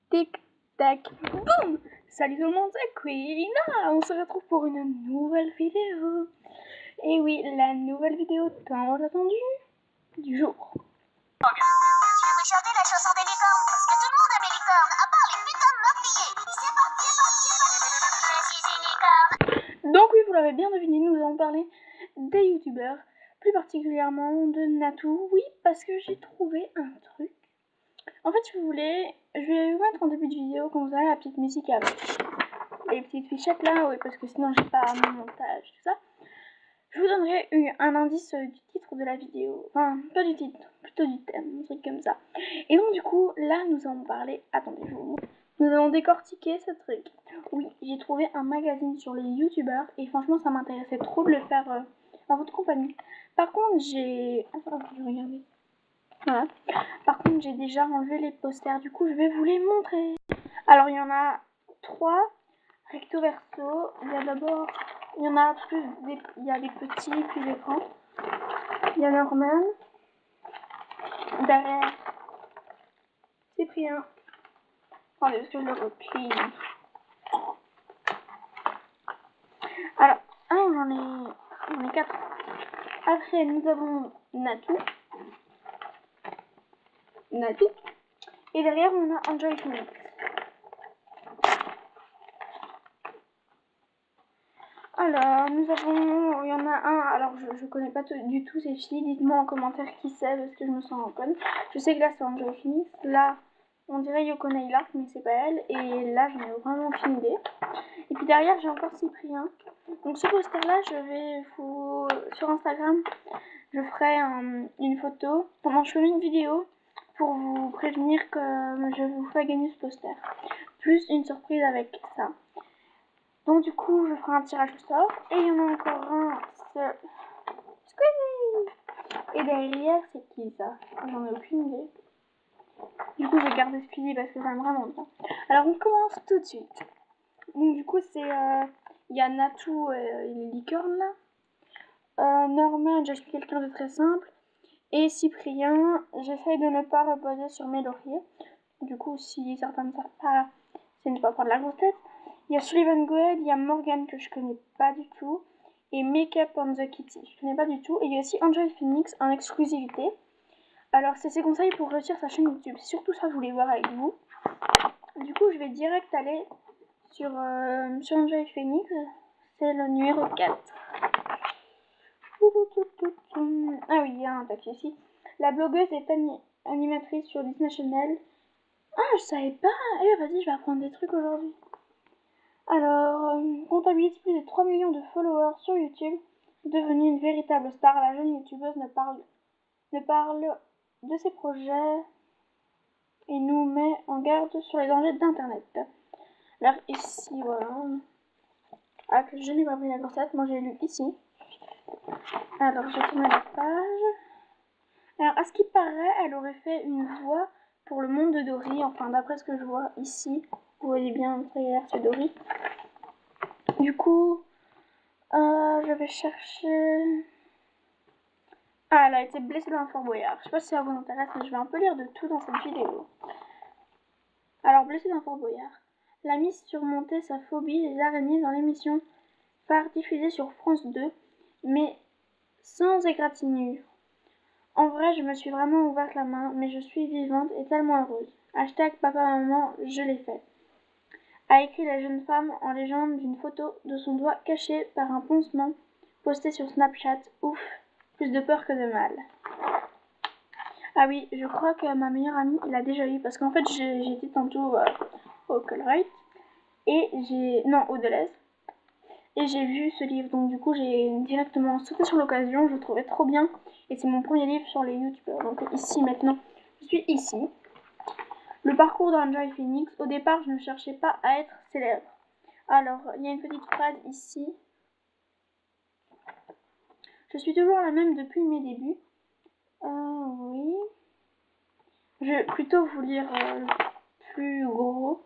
Tic tac boum. Salut tout le monde, c'est Queena. On se retrouve pour une nouvelle vidéo. Et oui, la nouvelle vidéo tant attendue du jour. Je vais vous chanter la chanson des licornes parce que tout le monde aime les licornes, à part les putains de meurtriers. C'est parti, je suis une licorne. Donc oui, vous l'avez bien deviné, nous allons parler des youtubeurs, plus particulièrement de Natou. Oui, parce que j'ai trouvé un truc. En fait, si vous voulez, je vais vous mettre en début de vidéo quand vous avez la petite musique avec les petites fichettes là, oui, parce que sinon j'ai pas mon montage, tout ça. Je vous donnerai un indice du titre de la vidéo, enfin pas du titre, plutôt du thème, un truc comme ça. Et donc du coup, là nous allons parler, attendez-vous, nous allons décortiquer ce truc. Oui, j'ai trouvé un magazine sur les youtubeurs et franchement ça m'intéressait trop de le faire en votre compagnie. Par contre j'ai... Attends, je vais regarder. Voilà. Par contre, j'ai déjà enlevé les posters, du coup, je vais vous les montrer. Alors, il y en a 3, recto verso. Il y a d'abord, il y en a plus, il y a des petits, puis des grands. Il y a Norman. Derrière, Cyprien. Attendez, parce que je le replie. Alors, j'en ai 4. Après, nous avons Natou. Et derrière, on a Enjoy Phoenix. Alors, nous avons, il y en a un, alors je connais pas du tout ces filles, dites-moi en commentaire qui c'est parce que je me sens en conne. Je sais que là c'est Enjoy Phoenix, là on dirait Yoko Nailark mais c'est pas elle, et là j'en ai vraiment aucune idée. Et puis derrière j'ai encore Cyprien. Donc ce poster là je vais vous, sur Instagram, je ferai une photo, pendant je ferai une vidéo pour vous prévenir que je vous fais gagner ce poster. Plus une surprise avec ça. Donc du coup, je ferai un tirage au sort. Et il y en a encore un, c'est Squeezie. Et derrière, c'est qui ça? J'en ai aucune idée. Du coup, je vais garder Squeezie parce que j'aime vraiment bien. Alors, on commence tout de suite. Donc du coup, c'est... Il y a Natou et les licornes là. Norman, je suis quelqu'un de très simple. Et Cyprien, j'essaye de ne pas reposer sur mes lauriers. Du coup, si certains ne savent pas, c'est ne pas prendre la grosse tête. Il y a Sullivan Goed, il y a Morgan que je connais pas du tout, et Makeup on the Kitty, je connais pas du tout. Et il y a aussi Enjoy Phoenix en exclusivité. Alors c'est ses conseils pour réussir sa chaîne YouTube, c'est surtout ça que je voulais voir avec vous. Du coup je vais direct aller sur Enjoy Phoenix, c'est le numéro 4. Ah oui, il y a un texte ici. La blogueuse est animatrice sur Disney Channel. Ah, je savais pas. Eh, vas-y, je vais apprendre des trucs aujourd'hui. Alors, comptabilise plus de 3 millions de followers sur YouTube. Devenue une véritable star, la jeune youtubeuse ne parle de ses projets et nous met en garde sur les dangers d'Internet. Alors ici, voilà. Ah, que je n'ai pas pris la grossette, moi j'ai lu ici. Alors, j'ai tourné la page. Alors, à ce qui paraît, elle aurait fait une voix pour le monde de Dory. Enfin, d'après ce que je vois ici, vous voyez bien, c'est Dory. Du coup, je vais chercher... Ah, elle a été blessée dans un Fort Boyard. Je sais pas si ça vous intéresse, mais je vais un peu lire de tout dans cette vidéo. Alors, blessée dans Fort Boyard. La Miss surmontait sa phobie des araignées dans l'émission phare diffusée sur France 2, mais sans égratignure. En vrai, je me suis vraiment ouverte la main, mais je suis vivante et tellement heureuse. Hashtag papa-maman, je l'ai fait. A écrit la jeune femme en légende d'une photo de son doigt caché par un pansement posté sur Snapchat. Ouf, plus de peur que de mal. Ah oui, je crois que ma meilleure amie l'a déjà eu parce qu'en fait j'étais tantôt au Colruyt et au Deleuze et j'ai vu ce livre, donc du coup j'ai directement sauté sur l'occasion, je le trouvais trop bien et c'est mon premier livre sur les youtubeurs. Donc ici maintenant, je suis ici. Le parcours d'Enjoy Phoenix, au départ je ne cherchais pas à être célèbre. Alors il y a une petite phrase ici. Je suis toujours la même depuis mes débuts. Oui. Je vais plutôt vous lire plus gros.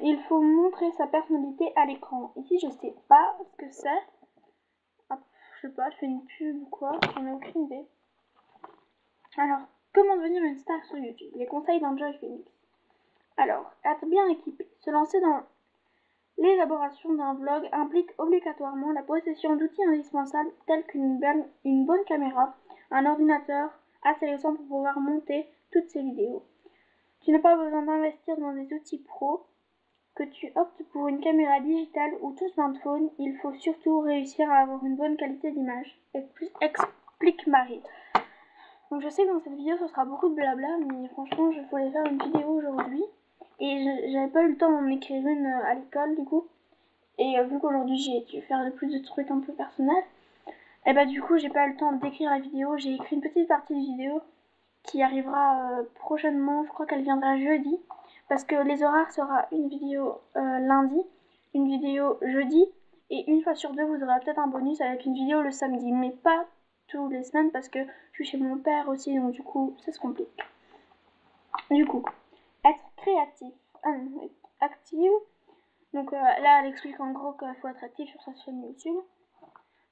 Il faut montrer sa personnalité à l'écran. Ici, je sais pas ce que c'est. Ah, je sais pas, je fais une pub ou quoi, j'en ai aucune idée. Alors, Comment devenir une star sur YouTube? Les conseils d'Enjoy Phoenix. Alors, être bien équipé. Se lancer dans l'élaboration d'un vlog implique obligatoirement la possession d'outils indispensables tels qu'une bonne caméra, un ordinateur assez récent pour pouvoir monter toutes ces vidéos. Tu n'as pas besoin d'investir dans des outils pro. Que tu optes pour une caméra digitale ou ton smartphone, il faut surtout réussir à avoir une bonne qualité d'image, explique Marie. Donc je sais que dans cette vidéo ce sera beaucoup de blabla, mais franchement je voulais faire une vidéo aujourd'hui et j'avais pas eu le temps d'en écrire une à l'école du coup. Et vu qu'aujourd'hui j'ai dû faire de plus de trucs un peu personnels, et bah du coup j'ai pas eu le temps d'écrire la vidéo. J'ai écrit une petite partie de vidéo qui arrivera prochainement, je crois qu'elle viendra jeudi. Parce que les horaires sera une vidéo lundi, une vidéo jeudi, et une fois sur deux, vous aurez peut-être un bonus avec une vidéo le samedi, mais pas tous les semaines parce que je suis chez mon père aussi, donc du coup, ça se complique. Du coup, être créatif, active. Donc là, elle explique en gros qu'il faut être actif sur sa chaîne YouTube.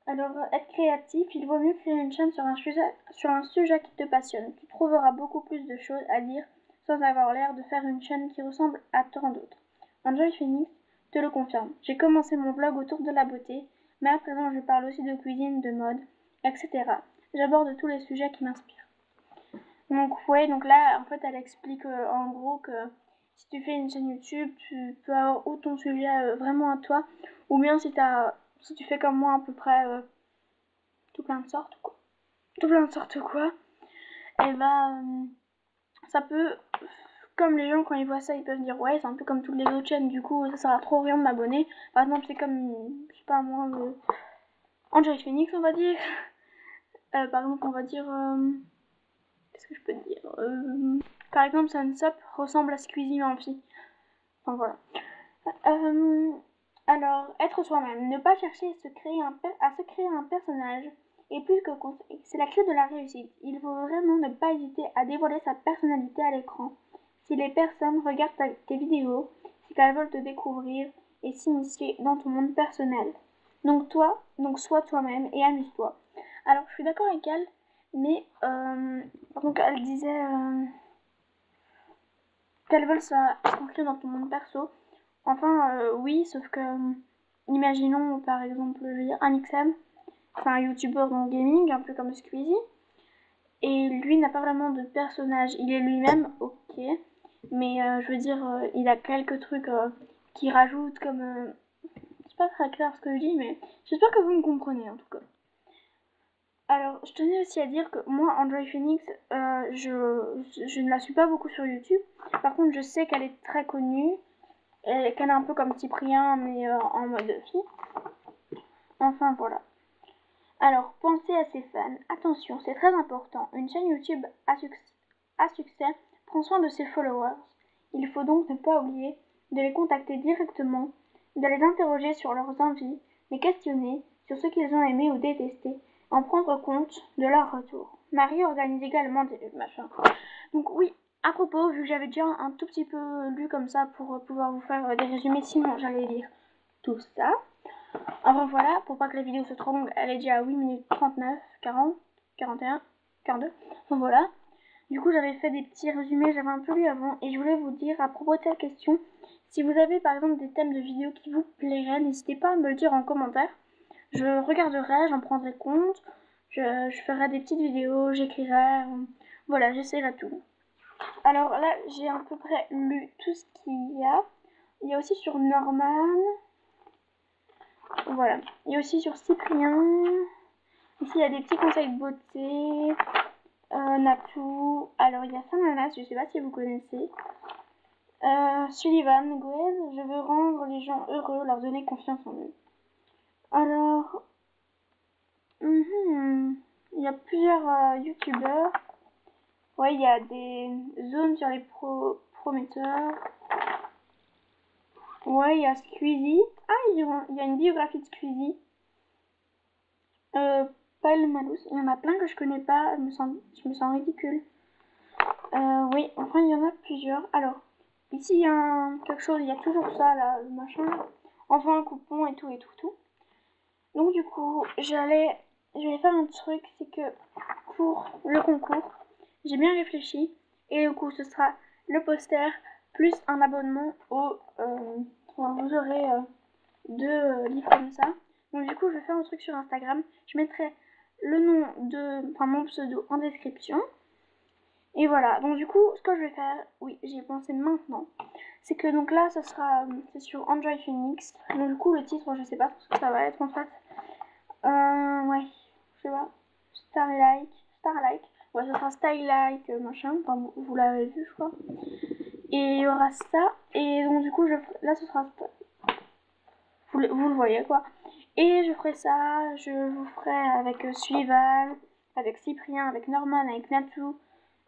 Alors, être créatif, il vaut mieux créer une chaîne sur un sujet qui te passionne. Tu trouveras beaucoup plus de choses à dire sans avoir l'air de faire une chaîne qui ressemble à tant d'autres. Enjoy Phoenix te le confirme. J'ai commencé mon vlog autour de la beauté, mais à présent je parle aussi de cuisine, de mode, etc. J'aborde tous les sujets qui m'inspirent. Donc ouais, donc là en fait elle explique en gros que si tu fais une chaîne YouTube, tu peux avoir ou ton sujet vraiment à toi, ou bien si tu fais comme moi à peu près tout plein de sortes quoi. Tout plein de sortes quoi. Et bah ça peut, comme les gens quand ils voient ça ils peuvent dire ouais c'est un peu comme toutes les autres chaînes, du coup ça sert à trop rien de m'abonner. Par exemple c'est comme, je sais pas moi, Enjoy Phoenix on va dire. Par exemple on va dire, qu'est-ce que je peux te dire, par exemple Sunsop ressemble à Squeezie mais en fille. Enfin voilà. Alors, être soi-même, ne pas chercher à se créer un personnage est plus que conseil. C'est la clé de la réussite. Il faut vraiment ne pas hésiter à dévoiler sa personnalité à l'écran. Si les personnes regardent tes vidéos, c'est qu'elles veulent te découvrir et s'initier dans ton monde personnel. Donc sois toi-même et amuse-toi. Alors, je suis d'accord avec elle, mais donc elle disait qu'elles veulent s'inscrire dans ton monde perso. Enfin, oui, sauf que, imaginons par exemple, je veux dire, un XM, c'est un youtubeur dans le gaming, un peu comme Squeezie, et lui n'a pas vraiment de personnage. Il est lui-même, ok, mais je veux dire, il a quelques trucs qu'il rajoute comme. C'est pas très clair ce que je dis, mais j'espère que vous me comprenez en tout cas. Alors, je tenais aussi à dire que moi, Enjoy Phoenix, je ne la suis pas beaucoup sur YouTube. Par contre, je sais qu'elle est très connue. Et qu'elle est un peu comme Cyprien, mais en mode fille. Enfin, voilà. Alors, pensez à ses fans. Attention, c'est très important. Une chaîne YouTube à succès prend soin de ses followers. Il faut donc ne pas oublier de les contacter directement, de les interroger sur leurs envies, les questionner sur ce qu'ils ont aimé ou détesté, en prendre compte de leur retour. Marie organise également des machins. Donc oui, à propos, vu que j'avais déjà un tout petit peu lu comme ça pour pouvoir vous faire des résumés, sinon j'allais lire tout ça. Enfin voilà, pour pas que la vidéo soit trop longue, elle est déjà à 8 minutes 39, 40, 41, 42. Enfin voilà. Du coup, j'avais fait des petits résumés, j'avais un peu lu avant, et je voulais vous dire à propos de cette question, si vous avez par exemple des thèmes de vidéos qui vous plairaient, n'hésitez pas à me le dire en commentaire. Je regarderai, j'en prendrai compte, je ferai des petites vidéos, j'écrirai, voilà, j'essaierai tout. Alors là, j'ai à peu près lu tout ce qu'il y a. Il y a aussi sur Norman. Voilà. Il y a aussi sur Cyprien. Ici, il y a des petits conseils de beauté. Natou. Alors, il y a Sananas, je sais pas si vous connaissez. Sullivan, Gwen, je veux rendre les gens heureux, leur donner confiance en eux. Alors, il y a plusieurs youtubeurs. Ouais, il y a des zones sur les prometteurs. Ouais, il y a Squeezie. Ah, il y a une biographie de Squeezie. Paul Malous. Il y en a plein que je connais pas. Je me sens ridicule. Oui, enfin, il y en a plusieurs. Alors, ici, il y a quelque chose. Il y a toujours ça, là, le machin. Enfin, un coupon et tout, et tout, tout. Donc, du coup, je vais faire un truc. C'est que pour le concours, j'ai bien réfléchi. Et du coup, ce sera le poster plus un abonnement au... vous aurez 2 livres comme ça. Donc du coup, je vais faire un truc sur Instagram. Je mettrai le nom de... Enfin, mon pseudo en description. Et voilà. Donc du coup, ce que je vais faire... Oui, j'y ai pensé maintenant. C'est que donc là, ce sera... C'est sur Android Phoenix. Donc du coup, le titre, je sais pas ce que ça va être en fait. Ouais, je sais pas. Starlike. Ouais, ce sera Style-like, machin. Enfin, vous l'avez vu, je crois. Et il y aura ça. Et donc, du coup, là, ce sera... Vous le voyez, quoi. Et je ferai ça. Je vous ferai avec Sullivan, avec Cyprien, avec Norman, avec Natou,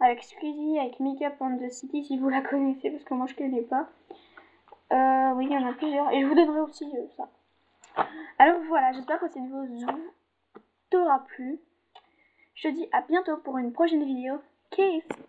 avec Squeezie, avec Makeup on the City, si vous la connaissez, parce que moi, je connais pas. Oui, il y en a plusieurs. Et je vous donnerai aussi ça. Alors, voilà. J'espère que cette vidéo t'aura plu. Je te dis à bientôt pour une prochaine vidéo. Kiss!